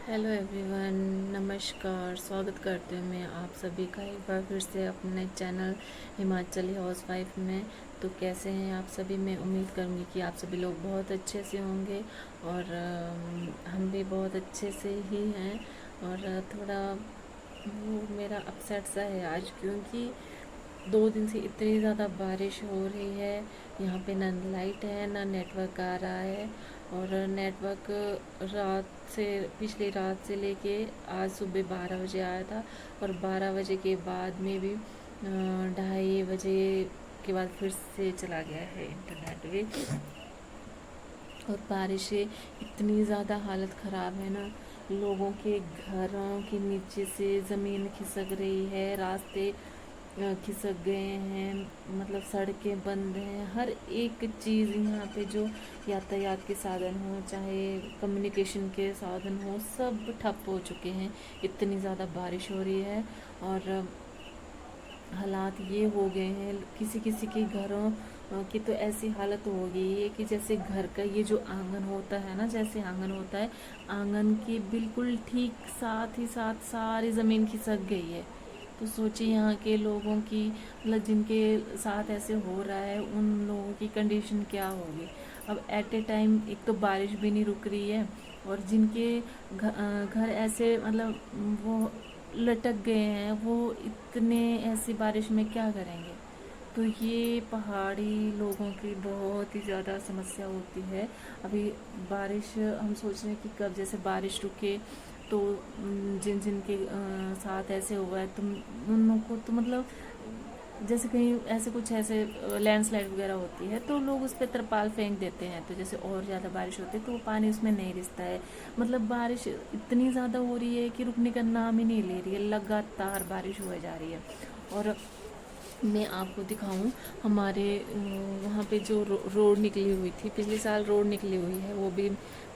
Hello everyone, नमस्कार। स्वागत करती हूँ मैं आप सभी का एक बार फिर से अपने चैनल हिमाचली हाउसवाइफ में। तो कैसे हैं आप सभी? मैं उम्मीद करूँगी कि आप सभी लोग बहुत अच्छे से होंगे और हम भी बहुत अच्छे से ही हैं। और थोड़ा वो मेरा अपसेट सा है आज, क्योंकि 2 दिन से इतनी ज़्यादा बारिश हो रही है। यहाँ पे ना लाइट है ना नेटवर्क आ रहा है। और नेटवर्क रात से पिछली रात से लेके आज सुबह 12 बजे आया था, और 12 बजे के बाद में भी 2:30 बजे के बाद फिर से चला गया है इंटरनेट भी। और बारिश से इतनी ज़्यादा हालत ख़राब है ना, लोगों के घरों के नीचे से ज़मीन खिसक रही है, रास्ते खिसक गए हैं, मतलब सड़कें बंद हैं। हर एक चीज़ यहाँ पे जो यातायात के साधन हो, चाहे कम्युनिकेशन के साधन हो, सब ठप हो चुके हैं। इतनी ज़्यादा बारिश हो रही है और हालात ये हो गए हैं, किसी किसी के घरों की तो ऐसी हालत हो गई है कि जैसे घर का ये जो आंगन होता है ना, जैसे आंगन होता है, आंगन के बिल्कुल ठीक साथ ही साथ सारी ज़मीन खिसक गई है। तो सोचिए यहाँ के लोगों की, मतलब जिनके साथ ऐसे हो रहा है, उन लोगों की कंडीशन क्या होगी। अब एट ए टाइम एक तो बारिश भी नहीं रुक रही है, और जिनके घर ऐसे मतलब वो लटक गए हैं, वो इतने ऐसी बारिश में क्या करेंगे। तो ये पहाड़ी लोगों की बहुत ही ज़्यादा समस्या होती है। अभी बारिश हम सोच रहे हैं कि कब जैसे बारिश रुके, तो जिन जिन के साथ ऐसे हुआ है, तो उन लोगों को तो मतलब जैसे कहीं ऐसे कुछ ऐसे लैंडस्लाइड वगैरह होती है, तो लोग उस पर तिरपाल फेंक देते हैं, तो जैसे और ज़्यादा बारिश होती है तो वो पानी उसमें नहीं रिसता है। मतलब बारिश इतनी ज़्यादा हो रही है कि रुकने का नाम ही नहीं ले रही है, लगातार बारिश हो जा रही है। और मैं आपको दिखाऊं, हमारे वहाँ पे जो रोड निकली हुई थी, पिछले साल रोड निकली हुई है, वो भी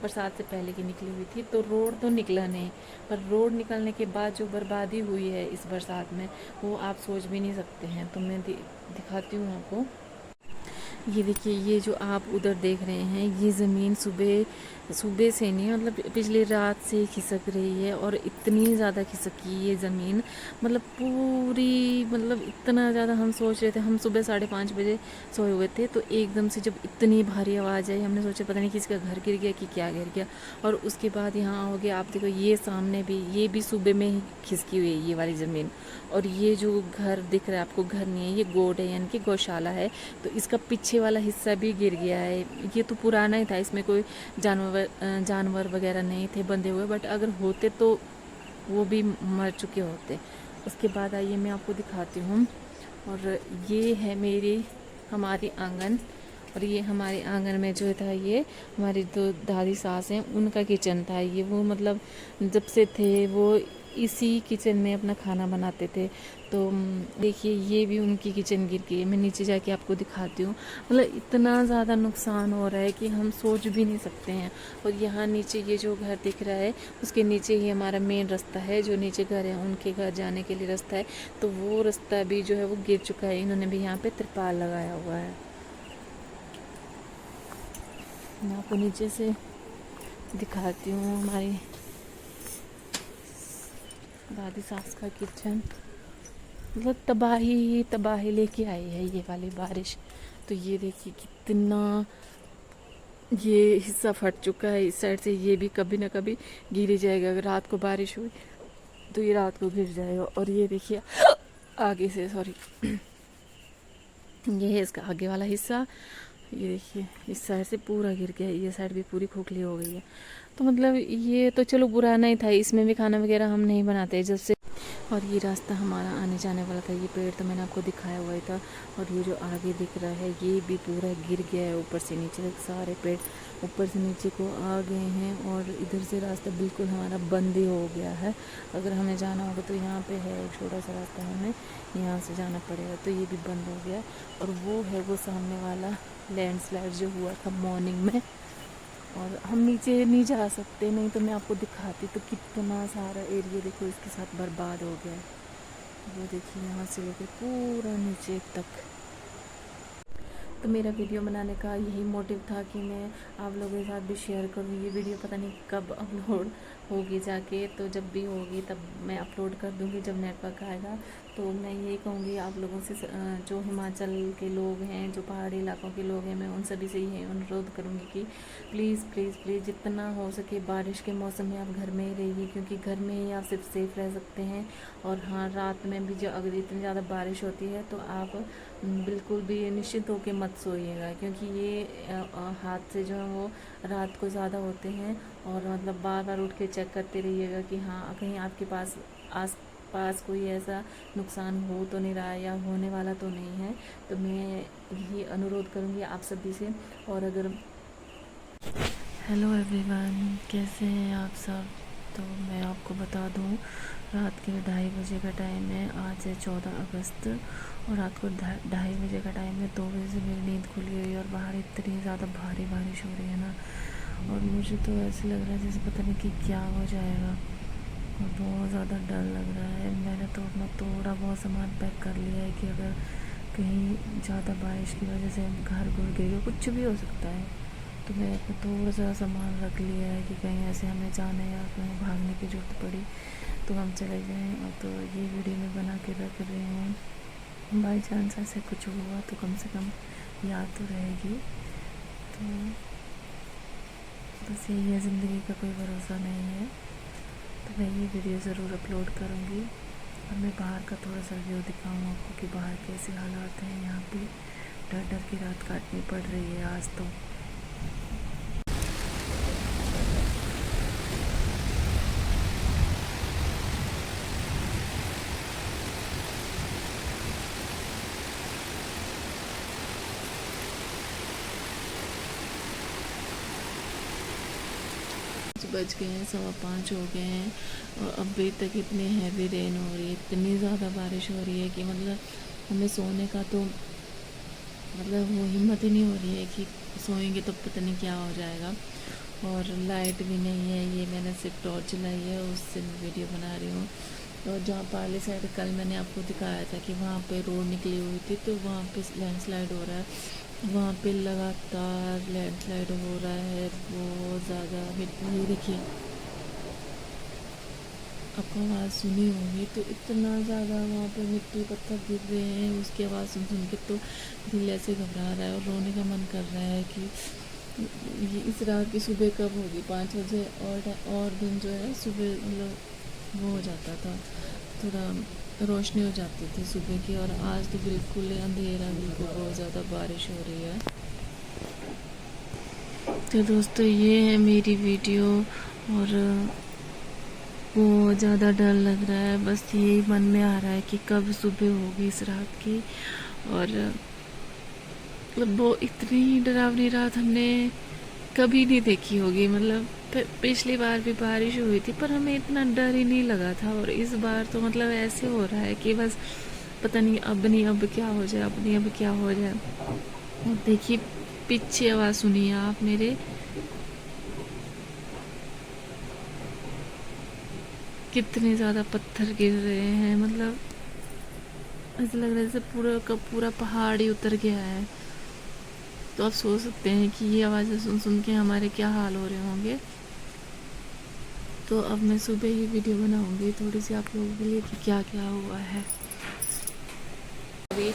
बरसात से पहले की निकली हुई थी, तो रोड तो निकला नहीं, पर रोड निकलने के बाद जो बर्बादी हुई है इस बरसात में, वो आप सोच भी नहीं सकते हैं। तो मैं दिखाती हूँ आपको। ये देखिए, ये जो आप उधर देख रहे हैं, ये ज़मीन सुबह सुबह से नहीं, मतलब पिछली रात से खिसक रही है, और इतनी ज़्यादा खिसकी ये ज़मीन, मतलब पूरी, मतलब इतना ज़्यादा। हम सोच रहे थे, हम सुबह 5:30 बजे सोए हुए थे, तो एकदम से जब इतनी भारी आवाज़ आई, हमने सोचा पता नहीं किसी का घर गिर गया कि क्या गिर गया। और उसके बाद यहाँ हो गया, आप देखो ये सामने भी, ये भी सुबह में ही खिसकी हुई है ये वाली ज़मीन। और ये जो घर दिख रहा है आपको, घर नहीं है, ये गोड है, यानी कि गौशाला है। तो इसका पीछे वाला हिस्सा भी गिर गया है। ये तो पुराना ही था, इसमें कोई जानवर वगैरह नहीं थे बंधे हुए, बट अगर होते तो वो भी मर चुके होते। उसके बाद आइए मैं आपको दिखाती हूँ। और ये है हमारी आंगन। और ये हमारे आंगन में जो था, ये हमारी दो दादी सास हैं, उनका किचन था ये। वो मतलब जब से थे वो इसी किचन में अपना खाना बनाते थे। तो देखिए, ये भी उनकी किचन गिर गई है। मैं नीचे जाके आपको दिखाती हूँ। मतलब इतना ज़्यादा नुकसान हो रहा है कि हम सोच भी नहीं सकते हैं। और यहाँ नीचे ये जो घर दिख रहा है, उसके नीचे ही हमारा मेन रास्ता है, जो नीचे घर है उनके घर जाने के लिए रास्ता है। तो वो रास्ता भी जो है वो गिर चुका है। इन्होंने भी यहाँ पे तिरपाल लगाया हुआ है। मैं आपको नीचे से दिखाती हूँ हमारी दादी सास का किचन। मतलब तबाही ही तबाही लेके आई है ये वाली बारिश। तो ये देखिए कितना ये हिस्सा फट चुका है इस साइड से, ये भी कभी ना कभी गिर ही जाएगा। अगर रात को बारिश हुई तो ये रात को गिर जाएगा। और ये देखिए आगे से, सॉरी, ये है इसका आगे वाला हिस्सा। ये देखिए इस साइड से पूरा गिर गया, ये साइड भी पूरी खोखली हो गई है। तो मतलब ये तो चलो बुरा नहीं था, इसमें भी खाना वगैरह हम नहीं बनाते जब से। और ये रास्ता हमारा आने जाने वाला था, ये पेड़ तो मैंने आपको दिखाया हुआ ही था। और ये जो आगे दिख रहा है, ये भी पूरा गिर गया है, ऊपर से नीचे तक सारे पेड़ ऊपर से नीचे को आ गए हैं। और इधर से रास्ता बिल्कुल हमारा बंद ही हो गया है। अगर हमें जाना होगा तो यहाँ पे है एक छोटा सा रास्ता, हमें यहाँ से जाना पड़ेगा, तो ये भी बंद हो गया। और वो है वो सामने वाला लैंडस्लाइड जो हुआ था मॉर्निंग में। और हम नीचे नहीं जा सकते, नहीं तो मैं आपको दिखाती। तो कितना सारा एरिया देखो इसके साथ बर्बाद हो गया है। वो देखिए यहाँ से लेकर पूरा नीचे तक। तो मेरा वीडियो बनाने का यही मोटिव था कि मैं आप लोगों के साथ भी शेयर करूँ। ये वीडियो पता नहीं कब अपलोड होगी जाके, तो जब भी होगी तब मैं अपलोड कर दूँगी जब नेटवर्क आएगा। तो मैं यही कहूँगी आप लोगों से, जो हिमाचल के लोग हैं, जो पहाड़ी इलाकों के लोग हैं, मैं उन सभी से यही अनुरोध करूँगी कि प्लीज़ प्लीज़ प्लीज़ जितना हो सके बारिश के मौसम में आप घर में ही रहिए, क्योंकि घर में ही आप सिर्फ सेफ़ रह सकते हैं। और हाँ, रात में भी जो अगर इतनी ज़्यादा बारिश होती है तो आप बिल्कुल भी निश्चित होकर मत सोइएगा, क्योंकि ये हादसे जो हैं वो रात को ज़्यादा होते हैं। और मतलब बार बार उठ के चेक करते रहिएगा कि हाँ कहीं आपके आस पास कोई ऐसा नुकसान हो तो नहीं रहा है या होने वाला तो नहीं है। तो मैं यही अनुरोध करूँगी आप सभी से। और अगर हेलो एवरीवन, कैसे हैं आप सब? तो मैं आपको बता दूं, रात के 2:30 बजे का टाइम है। आज है 14 अगस्त और रात को 2:30 बजे का टाइम है। 2 बजे से मेरी नींद खुली हुई है और बाहर इतनी ज़्यादा भारी बारिश हो रही है ना, और मुझे तो ऐसे लग रहा है जैसे पता नहीं कि क्या हो जाएगा, और बहुत ज़्यादा डर लग रहा है। मैंने तो अपना थोड़ा बहुत सामान पैक कर लिया है कि अगर कहीं ज़्यादा बारिश की वजह से घर घुल गई हो, कुछ भी हो सकता है, तो मैंने अपना थोड़ा सा सामान रख लिया है कि कहीं ऐसे हमें जाने या कहीं भागने की ज़रूरत पड़ी तो हम चले जाएं। और तो ये वीडियो में बना के रख रहे हैं, बाई चांस ऐसे कुछ हुआ तो कम से कम याद तो रहेगी। तो बस यही है, ज़िंदगी का कोई भरोसा नहीं है। तो मैं ये वीडियो ज़रूर अपलोड करूँगी और मैं बाहर का थोड़ा सा व्यू दिखाऊँ आपको कि बाहर कैसे हालात हैं। यहाँ पे डर डर की रात काटनी पड़ रही है आज तो। बज गए हैं, 5:15 हो गए हैं और अभी तक इतनी हैवी रेन हो रही है, इतनी ज़्यादा बारिश हो रही है कि मतलब हमें सोने का तो मतलब वो हिम्मत ही नहीं हो रही है कि सोएंगे तो पता नहीं क्या हो जाएगा। और लाइट भी नहीं है, ये मैंने सिर्फ टॉर्च चलाई है, उससे मैं वीडियो बना रही हूँ। और जहाँ पार्ले साइड कल मैंने आपको दिखाया था कि वहाँ पे रोड निकली हुई थी, तो वहाँ पे लैंडस्लाइड हो रहा है, वहाँ पे लगातार लैंडस्लाइड हो रहा है बहुत ज़्यादा। मिट्टी देखिए, आपको आवाज़ सुनी होगी, तो इतना ज़्यादा वहाँ पे मिट्टी पत्थर गिर रहे हैं, उसकी आवाज़ सुन सुन के तो दिल ऐसे घबरा रहा है और रोने का मन कर रहा है कि ये इस रात की सुबह कब होगी। 5 बजे और दिन जो है सुबह मतलब वो हो जाता था, थोड़ा रोशनी हो जाती थी सुबह की, और आज तो बिल्कुल अंधेरा, बिल्कुल बहुत ज़्यादा बारिश हो रही है। तो दोस्तों ये है मेरी वीडियो, और बहुत ज़्यादा डर लग रहा है। बस यही मन में आ रहा है कि कब सुबह होगी इस रात की। और मतलब वो इतनी डरावनी रात हमने कभी नहीं देखी होगी। मतलब पिछली बार भी बारिश हुई थी पर हमें इतना डर ही नहीं लगा था, और इस बार तो मतलब ऐसे हो रहा है कि बस पता नहीं अब नहीं अब क्या हो जाए, अब नहीं अब क्या हो जाए। और देखिए पीछे आवाज़ सुनिए आप मेरे, कितने ज़्यादा पत्थर गिर रहे हैं। मतलब ऐसा लग रहा है जैसे पूरा का पूरा पहाड़ ही उतर गया है। तो आप सोच सकते हैं कि ये आवाज़ें सुन सुन के हमारे क्या हाल हो रहे होंगे। तो अब मैं सुबह ही वीडियो बनाऊंगी थोड़ी सी आप लोगों के लिए कि क्या क्या हुआ है। अभी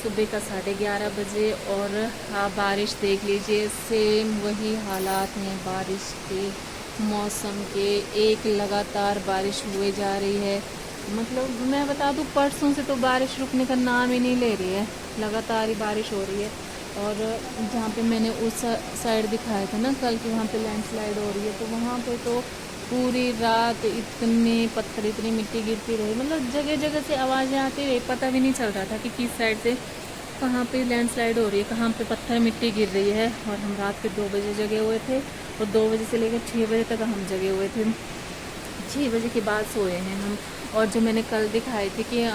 सुबह का 11:30 बजे, और हाँ बारिश देख लीजिए, सेम वही हालात हैं बारिश के मौसम के। एक लगातार बारिश हुए जा रही है। मतलब मैं बता दूं, परसों से तो बारिश रुकने का नाम ही नहीं ले रही है, लगातार ही बारिश हो रही है। और जहाँ पे मैंने उस साइड दिखाया था ना कल कि वहाँ पे लैंडस्लाइड हो रही है, तो वहाँ पे तो पूरी रात इतने पत्थर, इतनी मिट्टी गिरती रही, मतलब जगह जगह से आवाज़ें आती रही, पता भी नहीं चल रहा था कि किस साइड से कहाँ पे लैंडस्लाइड हो रही है, कहाँ पे पत्थर मिट्टी गिर रही है। और हम रात के 2 बजे जगे हुए थे, और 2 बजे से लेकर 6 बजे तक हम जगे हुए थे। 6 बजे के बाद सोए हैं हम। और जो मैंने कल दिखाई थी कि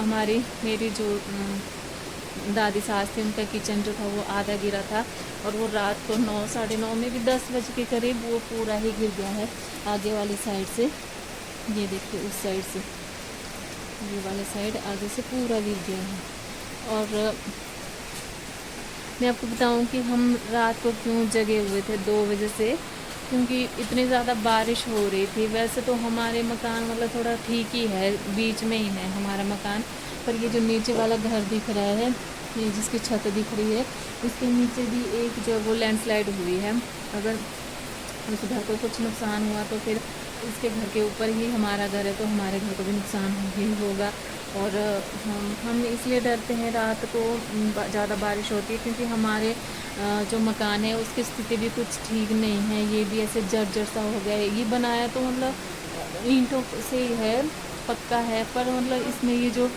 मेरी जो दादी सास थी, उनका किचन जो था वो आधा गिरा था, और वो रात को 9, 9:30 में भी 10 बजे के करीब वो पूरा ही गिर गया है आगे वाली साइड से। ये देखिए उस साइड से, ये वाले साइड आगे से पूरा गिर गया है। और मैं आपको बताऊं कि हम रात को क्यों जगे हुए थे 2 बजे से, क्योंकि इतनी ज़्यादा बारिश हो रही थी। वैसे तो हमारे मकान मतलब थोड़ा ठीक ही है, बीच में ही है हमारा मकान, पर ये जो नीचे वाला घर दिख रहा है, ये जिसकी छत दिख रही है, इसके नीचे भी एक जो वो लैंडस्लाइड हुई है। अगर उस घर को कुछ नुकसान हुआ तो फिर उसके घर के ऊपर ही हमारा घर है, तो हमारे घर को भी नुकसान ही होगा। और हम इसलिए डरते हैं रात को ज़्यादा बारिश होती है, क्योंकि हमारे जो मकान है उसकी स्थिति भी कुछ ठीक नहीं है। ये भी ऐसे जर्जर सा हो गया है। ये बनाया तो मतलब ईंटों से ही है, पक्का है, पर मतलब इसमें ये जो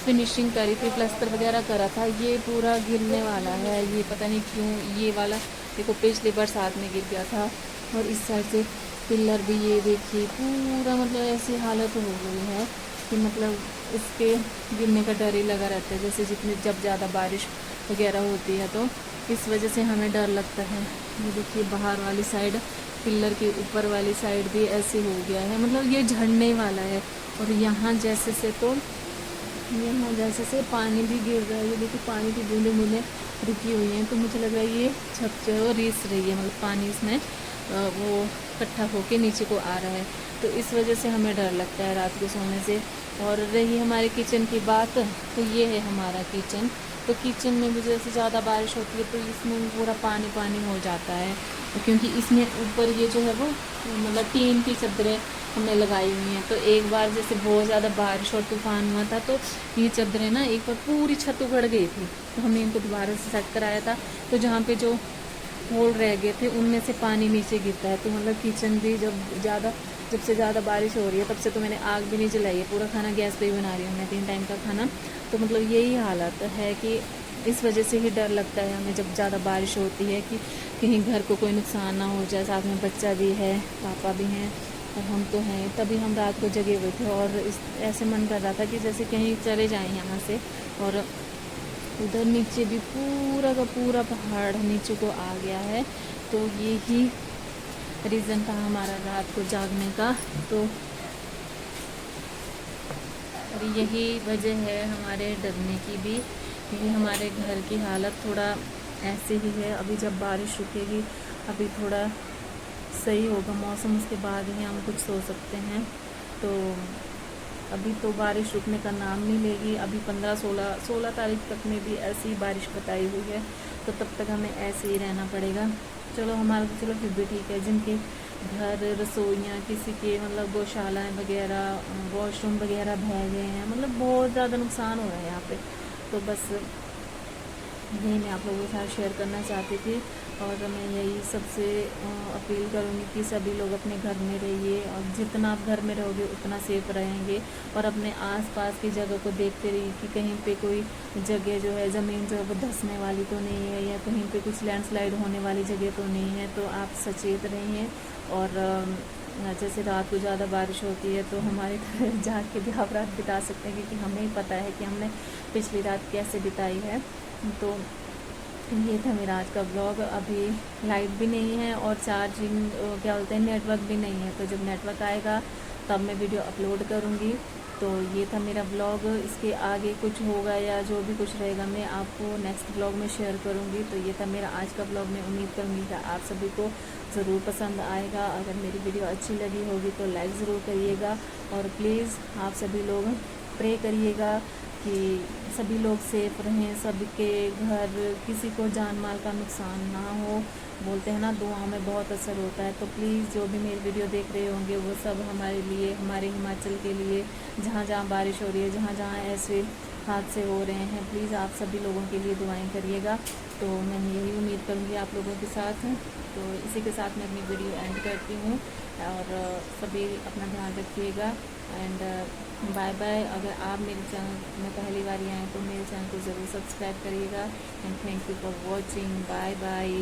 फिनिशिंग करी थी, प्लास्टर वगैरह करा था, ये पूरा गिरने वाला है। ये पता नहीं क्यों ये वाला देखो पिछली बरसात में गिर गया था। और इस साइड से पिलर भी ये देखिए पूरा मतलब ऐसी हालत हो गई है कि मतलब इसके गिरने का डर ही लगा रहता है। जैसे जब ज़्यादा बारिश वगैरह होती है तो इस वजह से हमें डर लगता है। ये देखिए बाहर वाली साइड, पिलर के ऊपर वाली साइड भी ऐसे हो गया है, मतलब ये झड़ने वाला है। और यहाँ जैसे से पानी भी गिर रहा है। ये देखिए पानी की बूंदें बूंदें रुकी हुई हैं, तो मुझे लग रहा है ये छत जो है वो रिस रही है, मतलब पानी इसमें वो इकट्ठा होके नीचे को आ रहा है। तो इस वजह से हमें डर लगता है रात को सोने से। और रही हमारे किचन की बात, तो ये है हमारा किचन। तो किचन में भी जैसे ज़्यादा बारिश होती है तो इसमें पूरा पानी पानी हो जाता है, क्योंकि इसमें ऊपर ये जो है वो मतलब टीन की चादरें हमने लगाई हुई हैं। तो एक बार जैसे बहुत ज़्यादा बारिश और तूफान हुआ था, तो ये चादरें ना एक बार पूरी छत उगड़ गई थी, तो हमने इनको दोबारा से सेट कराया था। तो जहाँ पे जो होल रह गए थे उनमें से पानी नीचे गिरता है। तो मतलब किचन भी जब से ज़्यादा बारिश हो रही है तब से तो मैंने आग भी नहीं जलाई है, पूरा खाना गैस पे ही बना रही हूँ मैं, 3 टाइम का खाना। तो मतलब यही हालत है कि इस वजह से ही डर लगता है हमें जब ज़्यादा बारिश होती है कि कहीं घर को कोई नुकसान ना हो जाए। साथ में बच्चा भी है, पापा भी हैं और हम तो हैं। तभी हम रात को जगे हुए थे और ऐसे मन कर रहा था कि जैसे कहीं चले जाएं यहाँ से। और उधर नीचे भी पूरा का पूरा पहाड़ नीचे को आ गया है। तो यही रीज़न था हमारा रात को जागने का। तो और यही वजह है हमारे डरने की भी, क्योंकि हमारे घर की हालत थोड़ा ऐसे ही है। अभी जब बारिश रुकेगी, अभी थोड़ा सही होगा मौसम, उसके बाद ही हम कुछ सो सकते हैं। तो अभी तो बारिश रुकने का नाम नहीं लेगी। अभी 15-16 तारीख तक में भी ऐसी बारिश बताई हुई है, तो तब तक हमें ऐसे ही रहना पड़ेगा। चलो हमारा तो चलो फिर भी ठीक है। जिनके घर रसोइयाँ, किसी के मतलब गौशालाएँ वगैरह, वॉशरूम वगैरह बह गए हैं, मतलब बहुत ज़्यादा नुकसान हो रहा है यहाँ पे। तो बस यही मैं आप लोगों के साथ शेयर करना चाहती थी। और मैं यही सबसे अपील करूँगी कि सभी लोग अपने घर में रहिए, और जितना आप घर में रहोगे उतना सेफ रहेंगे। और अपने आसपास की जगह को देखते रहिए कि कहीं पे कोई जगह जो है, ज़मीन जो है वो धंसने वाली तो नहीं है, या कहीं पे कुछ लैंडस्लाइड होने वाली जगह तो नहीं है। तो आप सचेत रहिए। और जैसे रात को ज़्यादा बारिश होती है तो हमारे घर जाग के भी आप रात बिता सकते हैं, क्योंकि हमें ही पता है कि हमने पिछली रात कैसे बिताई है। तो ये था मेरा आज का ब्लॉग। अभी लाइट भी नहीं है और चार्जिंग क्या बोलते हैं, नेटवर्क भी नहीं है। तो जब नेटवर्क आएगा तब मैं वीडियो अपलोड करूँगी। तो ये था मेरा ब्लॉग। इसके आगे कुछ होगा या जो भी कुछ रहेगा मैं आपको नेक्स्ट ब्लॉग में शेयर करूँगी। तो ये था मेरा आज का ब्लॉग। मैं उम्मीद करूँगी कि आप सभी को ज़रूर पसंद आएगा। अगर मेरी वीडियो अच्छी लगी होगी तो लाइक ज़रूर करिएगा। और प्लीज़ आप सभी लोग प्रे करिएगा कि सभी लोग सेफ रहें, सबके घर किसी को जान माल का नुकसान ना हो। बोलते हैं ना, दुआओं में बहुत असर होता है। तो प्लीज़ जो भी मेरी वीडियो देख रहे होंगे वो सब हमारे लिए, हमारे हिमाचल के लिए, जहाँ जहाँ बारिश हो रही है, जहाँ जहाँ ऐसे हादसे हो रहे हैं, प्लीज़ आप सभी लोगों के लिए दुआएं करिएगा। तो मैं यही उम्मीद करूँगी आप लोगों के साथ। तो इसी के साथ मैं अपनी वीडियो एंड करती हूँ। और सभी अपना ध्यान रखिएगा। And bye bye. अगर आप मेरे चैनल में पहली बार आए तो मेरे चैनल को ज़रूर सब्सक्राइब करिएगा। And thank you for watching. Bye bye.